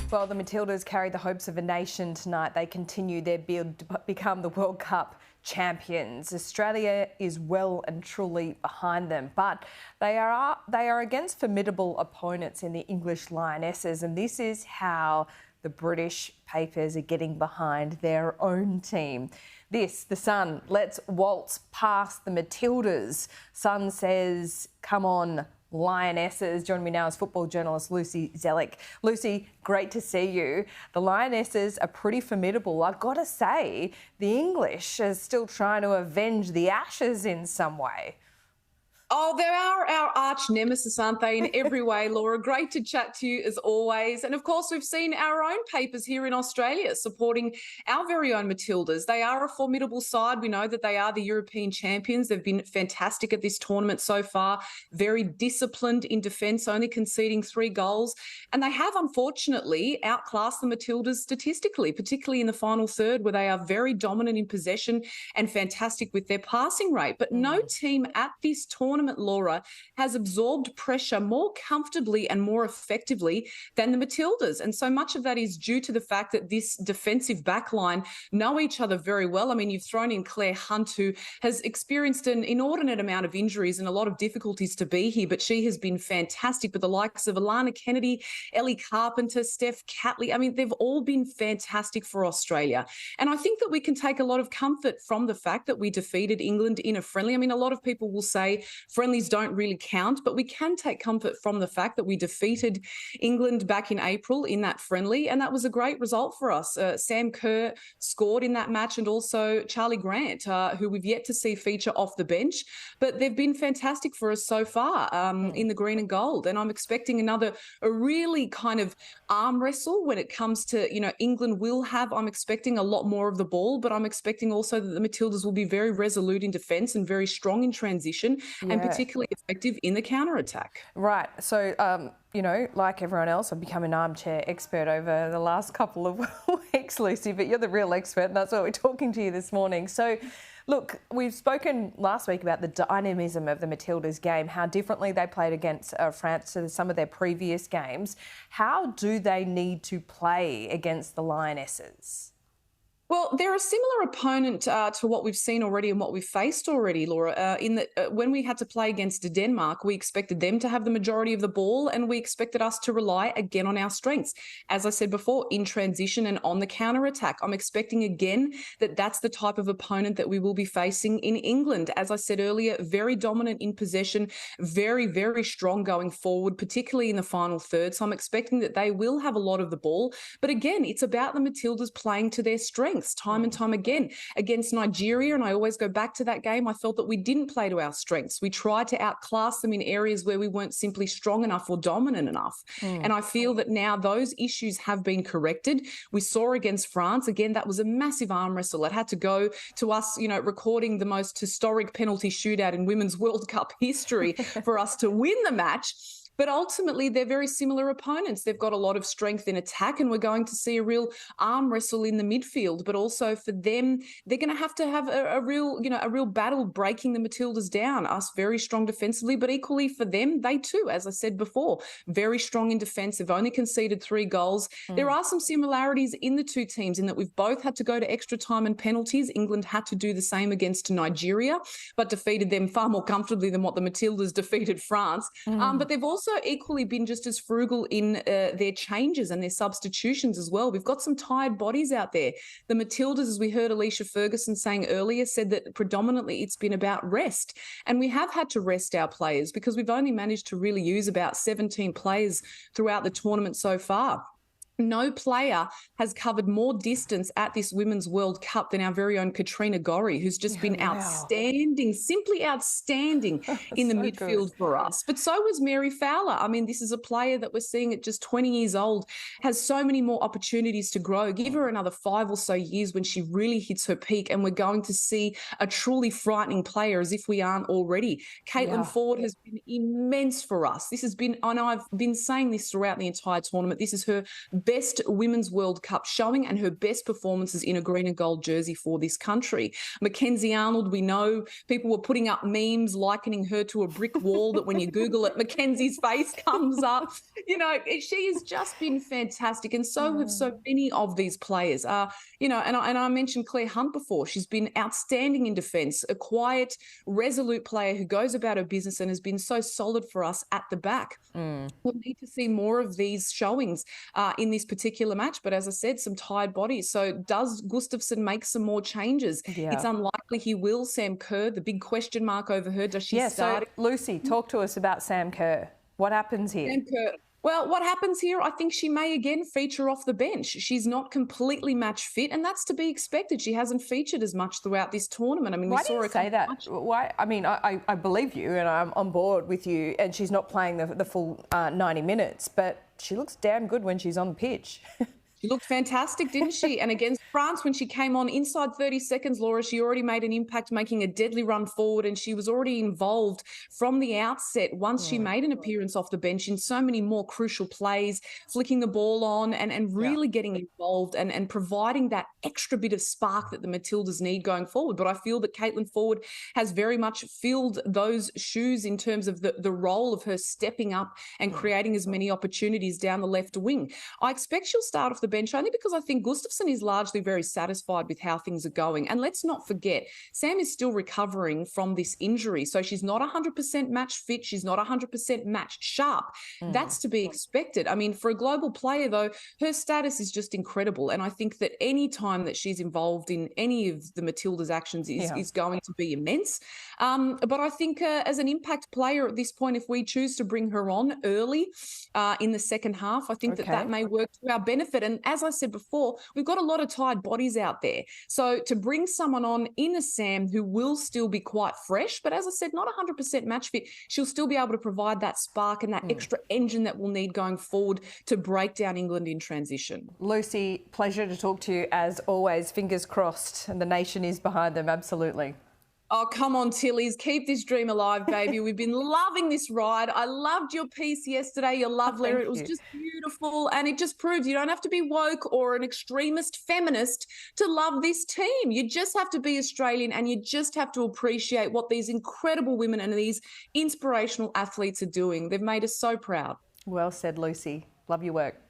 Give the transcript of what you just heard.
Well, the Matildas carry the hopes of a nation tonight. They continue their bid to become the World Cup champions. Australia is well and truly behind them, but they are against formidable opponents in the English Lionesses, and this is how the British papers are getting behind their own team. This, The Sun, let's waltz past the Matildas. Sun says, come on, Lionesses. Joining me now is football journalist Lucy Zelić. Lucy, great to see you. The Lionesses are pretty formidable. I've got to say, the English are still trying to avenge the Ashes in some way. Oh, they are our arch nemesis, aren't they, in every way, Laura? Great to chat to you as always. And of course, we've seen our own papers here in Australia supporting our very own Matildas. They are a formidable side. We know that they are the European champions. They've been fantastic at this tournament so far, very disciplined in defence, only conceding 3 goals. And they have, unfortunately, outclassed the Matildas statistically, particularly in the final third, where they are very dominant in possession and fantastic with their passing rate. But no team at this tournament, Laura, has absorbed pressure more comfortably and more effectively than the Matildas. And so much of that is due to the fact that this defensive backline know each other very well. I mean, you've thrown in Claire Hunt, who has experienced an inordinate amount of injuries and a lot of difficulties to be here, but she has been fantastic with the likes of Alana Kennedy, Ellie Carpenter, Steph Catley. I mean, they've all been fantastic for Australia. And I think that we can take a lot of comfort from the fact that we defeated England in a friendly. I mean, a lot of people will say friendlies don't really count, but we can take comfort from the fact that we defeated England back in April in that friendly, and that was a great result for us. Sam Kerr scored in that match, and also Charlie Grant, who we've yet to see feature off the bench, but they've been fantastic for us so far in the green and gold. And I'm expecting a really kind of arm wrestle when it comes to, England will have, I'm expecting a lot more of the ball, but I'm expecting also that the Matildas will be very resolute in defence and very strong in transition. And particularly effective in the counter-attack. Right. So, like everyone else, I've become an armchair expert over the last couple of weeks, Lucy, but you're the real expert, and that's why we're talking to you this morning. So, look, we've spoken last week about the dynamism of the Matildas game, how differently they played against France to some of their previous games. How do they need to play against the Lionesses? Well, they're a similar opponent to what we've seen already and what we've faced already, Laura, in that when we had to play against Denmark, we expected them to have the majority of the ball, and we expected us to rely again on our strengths. As I said before, in transition and on the counter-attack. I'm expecting again that that's the type of opponent that we will be facing in England. As I said earlier, very dominant in possession, very, very strong going forward, particularly in the final third. So I'm expecting that they will have a lot of the ball. But again, it's about the Matildas playing to their strengths. Time and time again against Nigeria, and I always go back to that game. I felt that we didn't play to our strengths. We tried to outclass them in areas where we weren't simply strong enough or dominant enough. And I feel that now those issues have been corrected. We saw against France, again, that was a massive arm wrestle. It had to go to us, recording the most historic penalty shootout in Women's World Cup history for us to win the match. But ultimately, they're very similar opponents. They've got a lot of strength in attack, and we're going to see a real arm wrestle in the midfield. But also for them, they're going to have a real battle breaking the Matildas down. Us very strong defensively, but equally for them, they too, as I said before, very strong in defence. They've only conceded 3 goals. There are some similarities in the two teams in that we've both had to go to extra time and penalties. England had to do the same against Nigeria, but defeated them far more comfortably than what the Matildas defeated France. But they've also equally been just as frugal in their changes and their substitutions as well. We've got some tired bodies out there. The Matildas, as we heard Alicia Ferguson saying earlier, said that predominantly it's been about rest. And we have had to rest our players because we've only managed to really use about 17 players throughout the tournament so far. No player has covered more distance at this Women's World Cup than our very own Katrina Gorry, who's just been outstanding, simply outstanding in the midfield for us. But so was Mary Fowler. I mean, this is a player that we're seeing at just 20 years old, has so many more opportunities to grow. Give her another 5 or so years when she really hits her peak, and we're going to see a truly frightening player as if we aren't already. Caitlin Ford has been immense for us. This has been, I know I've been saying this throughout the entire tournament, this is her best Women's World Cup showing and her best performances in a green and gold jersey for this country. Mackenzie Arnold, we know people were putting up memes likening her to a brick wall that when you Google it, Mackenzie's face comes up. You know, she has just been fantastic, and so have so many of these players. You know, and I mentioned Claire Hunt before. She's been outstanding in defence, a quiet, resolute player who goes about her business and has been so solid for us at the back. We'll need to see more of these showings in this particular match. But as I said, some tired bodies. So does Gustafsson make some more changes? Yeah. It's unlikely he will. Sam Kerr, the big question mark over her. Does she start? So, Lucy, talk to us about Sam Kerr. What happens here? Sam Kerr. Well, what happens here, I think she may again feature off the bench. She's not completely match fit, and that's to be expected. She hasn't featured as much throughout this tournament. I mean, why do you say that? Why? I mean, I believe you, and I'm on board with you, and she's not playing the full 90 minutes, but she looks damn good when she's on the pitch. She looked fantastic, didn't she? And against France, when she came on inside 30 seconds, Laura, she already made an impact, making a deadly run forward, and she was already involved from the outset once she made an appearance off the bench in so many more crucial plays, flicking the ball on and really getting involved and providing that extra bit of spark that the Matildas need going forward. But I feel that Caitlin Foord has very much filled those shoes in terms of the role of her stepping up and creating as many opportunities down the left wing. I expect she'll start off the bench only because I think Gustafsson is largely very satisfied with how things are going. And let's not forget, Sam is still recovering from this injury. So she's not 100% match fit. She's not 100% match sharp. That's to be expected. I mean, for a global player, though, her status is just incredible. And I think that any time that she's involved in any of the Matildas' actions is going to be immense. But I think as an impact player at this point, if we choose to bring her on early in the second half, I think that may work to our benefit. And as I said before, we've got a lot of tired bodies out there. So to bring someone on in a Sam who will still be quite fresh, but as I said, not 100% match fit, she'll still be able to provide that spark and that extra engine that we'll need going forward to break down England in transition. Lucy, pleasure to talk to you as always. Fingers crossed, and the nation is behind them, absolutely. Oh, come on, Tillies. Keep this dream alive, baby. We've been loving this ride. I loved your piece yesterday, your love letter. It was just beautiful. And it just proves you don't have to be woke or an extremist feminist to love this team. You just have to be Australian, and you just have to appreciate what these incredible women and these inspirational athletes are doing. They've made us so proud. Well said, Lucy. Love your work.